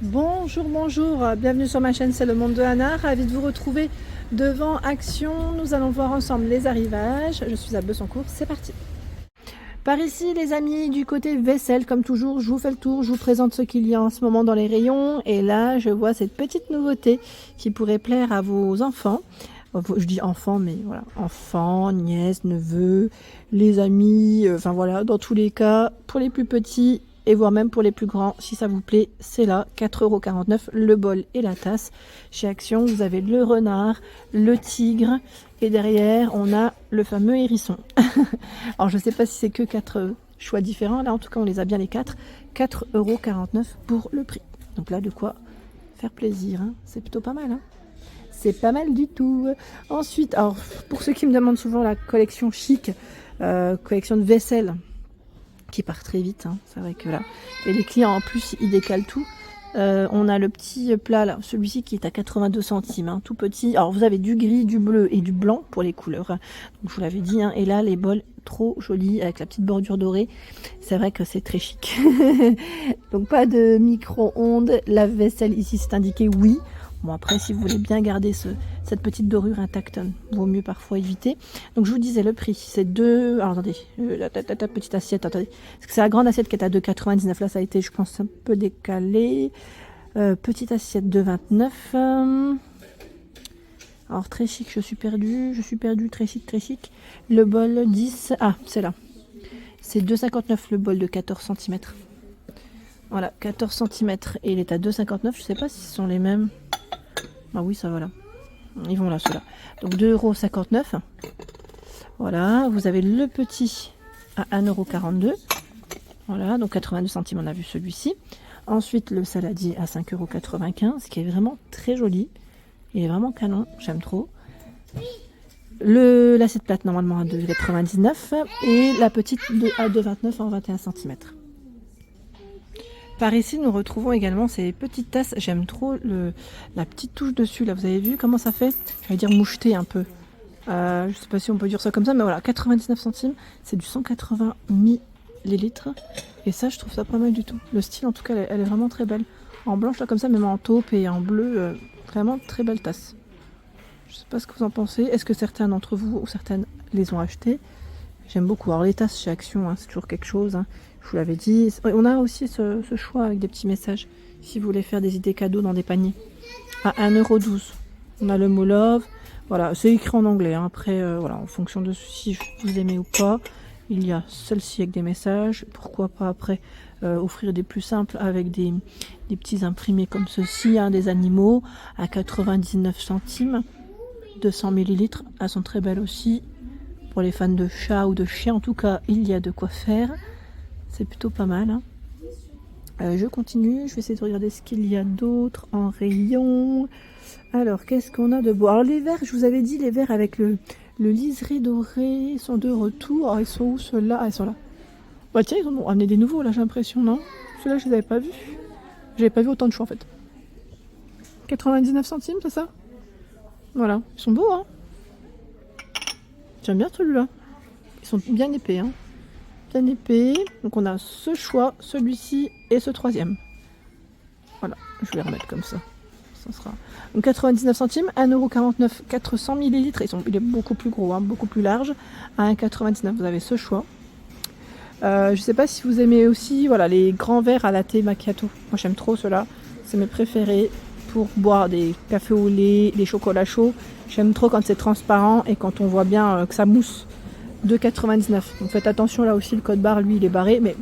Bonjour, bonjour, bienvenue sur ma chaîne, c'est le monde de Anna, ravi de vous retrouver devant Action. Nous allons voir ensemble les arrivages. Je suis à Besancourt, c'est parti. Par ici les amis, du côté vaisselle, comme toujours, je vous fais le tour, je vous présente ce qu'il y a en ce moment dans les rayons. Et là, je vois cette petite nouveauté qui pourrait plaire à vos enfants. Je dis enfants, mais voilà, enfants, nièces, neveux, les amis, enfin voilà, dans tous les cas, pour les plus petits, et voire même pour les plus grands, si ça vous plaît, c'est là, 4,49 € le bol et la tasse. Chez Action, vous avez le renard, le tigre, et derrière, on a le fameux hérisson. Alors, je ne sais pas si c'est que 4 choix différents, là, en tout cas, on les a bien les 4. 4,49 € pour le prix. Donc là, de quoi faire plaisir, hein. C'est plutôt pas mal, hein. C'est pas mal du tout. Ensuite, alors, pour ceux qui me demandent souvent la collection chic, collection de vaisselle, qui part très vite, hein. C'est vrai que là, et les clients en plus ils décalent tout. On a le petit plat là, celui-ci qui est à 82 centimes, hein, tout petit. Alors vous avez du gris, du bleu et du blanc pour les couleurs, hein. Donc je vous l'avais dit, hein. Et là les bols trop jolis avec la petite bordure dorée. C'est vrai que c'est très chic. Donc pas de micro-ondes. Lave-vaisselle ici c'est indiqué oui. Bon après si vous voulez bien garder cette petite dorure intacte, vaut mieux parfois éviter. Donc je vous disais le prix, c'est 2... Alors attendez, la petite assiette, attendez. Parce que c'est la grande assiette qui est à 2,99. Là ça a été je pense un peu décalé. Petite assiette de 29. Alors très chic, je suis perdue, très chic, très chic. Le bol 10, ah c'est là. C'est 2,59 le bol de 14 cm. Voilà, 14 cm et il est à 2,59. Je sais pas si ce sont les mêmes. Ah oui, ça va là. Ils vont là, ceux-là. Donc 2,59 €. Voilà, vous avez le petit à 1,42 €. Voilà, donc 82 centimes, on a vu celui-ci. Ensuite, le saladier à 5,95 €, qui est vraiment très joli. Il est vraiment canon, j'aime trop. L'assiette plate, normalement, à 2,99 € et la petite à 2,29 € en 21 cm. Par ici, nous retrouvons également ces petites tasses. J'aime trop la petite touche dessus. Là, vous avez vu comment ça fait? Je vais dire moucheté un peu. Je ne sais pas si on peut dire ça comme ça, mais voilà, 99 centimes. C'est du 180 millilitres. Et ça, je trouve ça pas mal du tout. Le style, en tout cas, elle est vraiment très belle. En blanche, là, comme ça, même en taupe et en bleu. Vraiment très belle tasse. Je sais pas ce que vous en pensez. Est-ce que certains d'entre vous ou certaines les ont achetées? J'aime beaucoup. Alors les tasses chez Action, hein, c'est toujours quelque chose, hein. Je vous l'avais dit. On a aussi ce choix avec des petits messages. Si vous voulez faire des idées cadeaux dans des paniers. À 1,12 €. On a le mot love. Voilà, c'est écrit en anglais, hein. Après, voilà, en fonction de si vous aimez ou pas. Il y a celle-ci avec des messages. Pourquoi pas après offrir des plus simples avec des petits imprimés comme ceci, hein, des animaux à 99 centimes. 200 millilitres. Elles sont très belles aussi. Pour les fans de chats ou de chiens, en tout cas, il y a de quoi faire. C'est plutôt pas mal, hein. Je continue, je vais essayer de regarder ce qu'il y a d'autre en rayon. Alors, qu'est-ce qu'on a de beau? Alors, les verres, je vous avais dit, les verres avec le liseré doré sont de retour. Alors, ils sont où ceux-là? Ah, ils sont là. Bah tiens, ils en ont amené des nouveaux, là, j'ai l'impression, non? Ceux-là, je les avais pas vus. J'avais pas vu autant de choix, en fait. 99 centimes, c'est ça? Voilà, ils sont beaux, hein. J'aime bien celui-là. Ils sont bien épais, hein. Bien épais. Donc on a ce choix, celui-ci et ce troisième. Voilà, je vais les remettre comme ça. Ça sera... Donc 99 centimes, 1,49 €, 400 millilitres. Il est beaucoup plus gros, hein, beaucoup plus large. À 1,99 €, vous avez ce choix. Je sais pas si vous aimez aussi, voilà, les grands verres à latte macchiato. Moi j'aime trop ceux-là. C'est mes préférés pour boire des cafés au lait, des chocolats chauds. J'aime trop quand c'est transparent et quand on voit bien que ça mousse. 2,99 €. Donc faites attention, là aussi le code barre lui il est barré, mais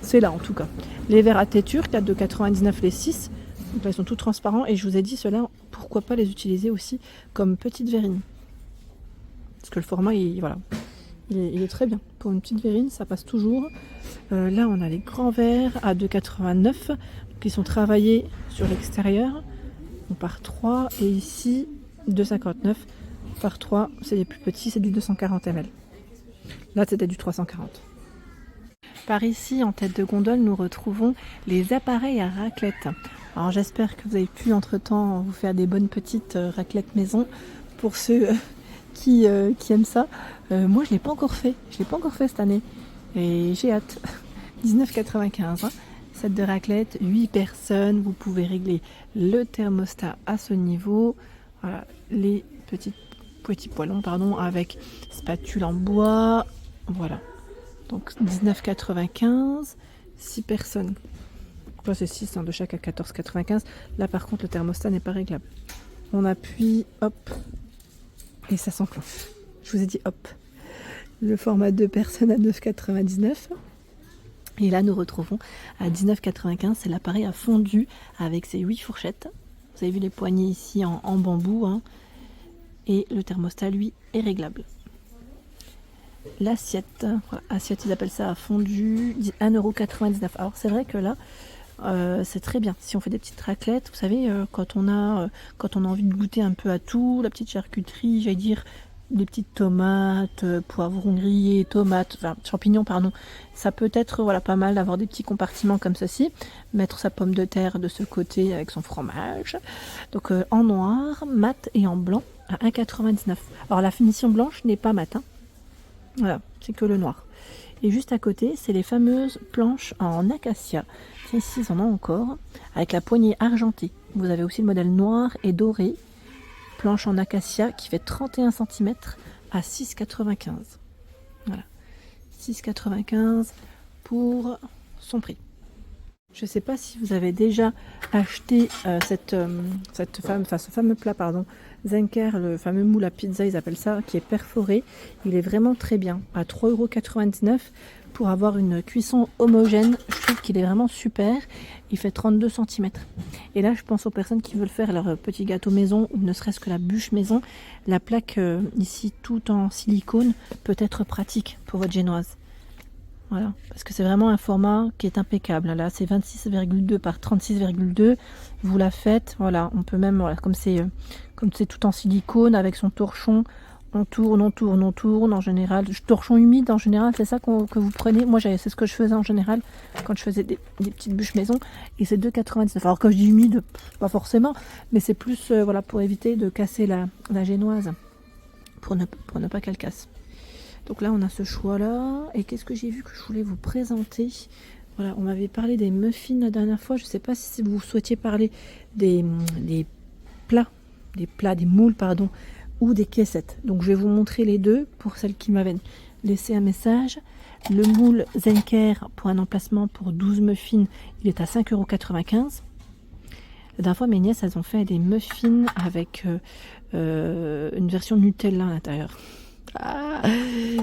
c'est là en tout cas. Les verres à thé turc, 4,99 € les 6. Donc là ils sont tout transparents et je vous ai dit ceux-là, pourquoi pas les utiliser aussi comme petite verrine. Parce que le format voilà, il est très bien. Pour une petite verrine ça passe toujours. Là on a les grands verres à 2,89 €. Qui sont travaillés sur l'extérieur. Donc par 3 et ici 2,59 € par 3. C'est les plus petits, c'est du 240 ml. Là, c'était du 340. Par ici, en tête de gondole, nous retrouvons les appareils à raclette. Alors, j'espère que vous avez pu, entre-temps, vous faire des bonnes petites raclettes maison. Pour ceux qui aiment ça. Moi, je ne l'ai pas encore fait. Je ne l'ai pas encore fait cette année. Et j'ai hâte. 19,95 €. Hein. recette de raclette, 8 personnes. Vous pouvez régler le thermostat à ce niveau. Voilà, les petits poêlons pardon, avec spatule en bois. Voilà. Donc 19,95. 6 personnes. Là c'est 6 hein, de chaque à 14,95. Là par contre le thermostat n'est pas réglable. On appuie, hop, et ça s'enclenche. Je vous ai dit hop. Le format 2 personnes à 9,99. Et là nous retrouvons à 19,95. C'est l'appareil à fondu avec ses 8 fourchettes. Vous avez vu les poignées ici en bambou. Hein. Et le thermostat lui est réglable. L'assiette, voilà, assiette ils appellent ça à fondu, 1,99 €. Alors c'est vrai que là c'est très bien si on fait des petites raclettes, vous savez quand on a envie de goûter un peu à tout, la petite charcuterie, j'allais dire des petites tomates, poivrons grillés, tomates, enfin champignons pardon, ça peut être voilà pas mal d'avoir des petits compartiments comme ceci, mettre sa pomme de terre de ce côté avec son fromage, donc en noir, mat et en blanc à 1,99 €. Alors la finition blanche n'est pas mat, hein. Voilà, c'est que le noir. Et juste à côté, c'est les fameuses planches en acacia. Ici, ils en ont encore, avec la poignée argentée. Vous avez aussi le modèle noir et doré. Planche en acacia qui fait 31 cm à 6,95 €. Voilà, 6,95 € pour son prix. Je ne sais pas si vous avez déjà acheté ce fameux plat, pardon, Zenker, le fameux moule à pizza, ils appellent ça, qui est perforé. Il est vraiment très bien, à 3,99 € pour avoir une cuisson homogène. Je trouve qu'il est vraiment super. Il fait 32 cm. Et là, je pense aux personnes qui veulent faire leur petit gâteau maison ou ne serait-ce que la bûche maison. La plaque ici, tout en silicone, peut être pratique pour votre génoise. Voilà, parce que c'est vraiment un format qui est impeccable. Là, c'est 26,2 par 36,2. Vous la faites, voilà, on peut même, voilà, comme c'est tout en silicone avec son torchon, on tourne en général. Torchon humide en général, c'est ça que vous prenez. Moi, c'est ce que je faisais en général quand je faisais des petites bûches maison. Et c'est 2,99 €. Alors quand je dis humide, pas forcément, mais c'est plus voilà pour éviter de casser la génoise, pour ne pas qu'elle casse. Donc là, on a ce choix-là. Et qu'est-ce que j'ai vu que je voulais vous présenter? Voilà, on m'avait parlé des muffins la dernière fois. Je ne sais pas si vous souhaitiez parler des moules, pardon, ou des caissettes. Donc je vais vous montrer les deux pour celles qui m'avaient laissé un message. Le moule Zenker pour un emplacement pour 12 muffins, il est à 5,95 €. La dernière fois, mes nièces, elles ont fait des muffins avec une version Nutella à l'intérieur. Ah,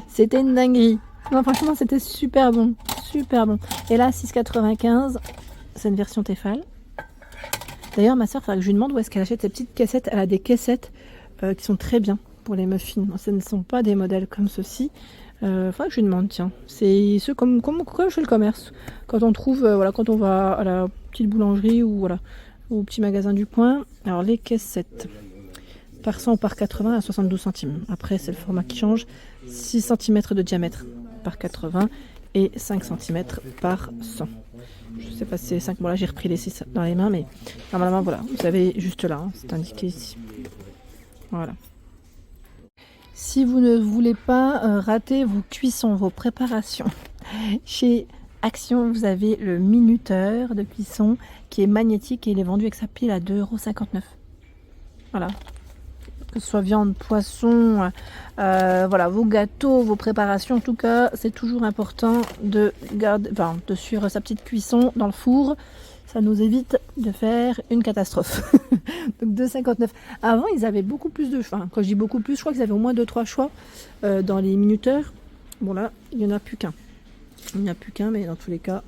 c'était une dinguerie. Non, franchement, c'était super bon. Super bon. Et là, 6,95 €, c'est une version Tefal. D'ailleurs, ma soeur, il faudrait que je lui demande où est-ce qu'elle achète ces petites caissettes. Elle a des caissettes qui sont très bien pour les muffins. Ce ne sont pas des modèles comme ceux-ci. Faudrait que je lui demande, tiens. C'est ceux comme chez le commerce. Quand on trouve, voilà, quand on va à la petite boulangerie ou voilà, au petit magasin du coin. Alors, les caissettes. Par 100 ou par 80 à 72 centimes. Après, c'est le format qui change. 6 cm de diamètre par 80 et 5 cm par 100. Je ne sais pas si c'est 5. Bon, là, j'ai repris les 6 dans les mains, mais normalement, voilà. Vous avez juste là, hein, c'est indiqué ici. Voilà. Si vous ne voulez pas rater vos cuissons, vos préparations, chez Action, vous avez le minuteur de cuisson qui est magnétique et il est vendu avec sa pile à 2,59 €. Voilà. Que ce soit viande, poisson, voilà, vos gâteaux, vos préparations, en tout cas, c'est toujours important de suivre sa petite cuisson dans le four. Ça nous évite de faire une catastrophe. Donc 2,59 €. Avant, ils avaient beaucoup plus de choix. Quand je dis beaucoup plus, je crois qu'ils avaient au moins 2-3 choix dans les minuteurs. Bon là, il n'y en a plus qu'un. Il n'y en a plus qu'un, mais dans tous les cas,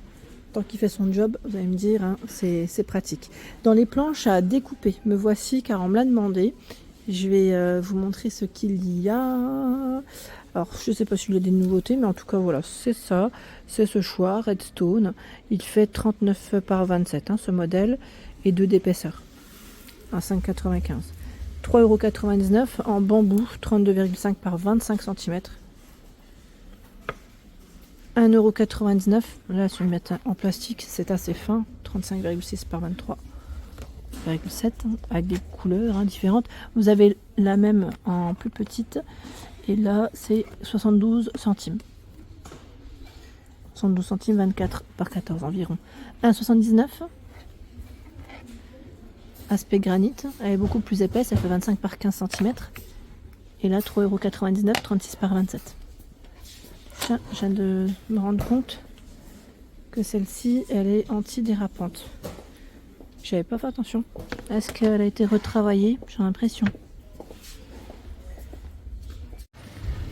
tant qu'il fait son job, vous allez me dire, hein, c'est pratique. Dans les planches à découper, me voici car on me l'a demandé. Je vais vous montrer ce qu'il y a. Alors, je ne sais pas s'il y a des nouveautés, mais en tout cas, voilà, c'est ça. C'est ce choix, Redstone. Il fait 39 par 27, hein, ce modèle, et 2 d'épaisseur, à 5,95 €. 3,99 € en bambou, 32,5 par 25 cm. 1,99 €. Là, si on le met en plastique, c'est assez fin, 35,6 par 23,7, avec des couleurs différentes. Vous avez la même en plus petite et là c'est 72 centimes. 72 centimes, 24 par 14 environ. 1,79 €. Aspect granit, elle est beaucoup plus épaisse, elle fait 25 par 15 cm. Et là, 3,99 €, 36 par 27. Tiens, je viens de me rendre compte que celle-ci, elle est anti-dérapante. J'avais pas fait attention. Est-ce qu'elle a été retravaillée? J'ai l'impression.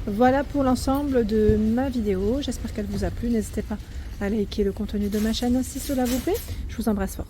Voilà pour l'ensemble de ma vidéo. J'espère qu'elle vous a plu. N'hésitez pas à liker le contenu de ma chaîne si cela vous plaît. Je vous embrasse fort.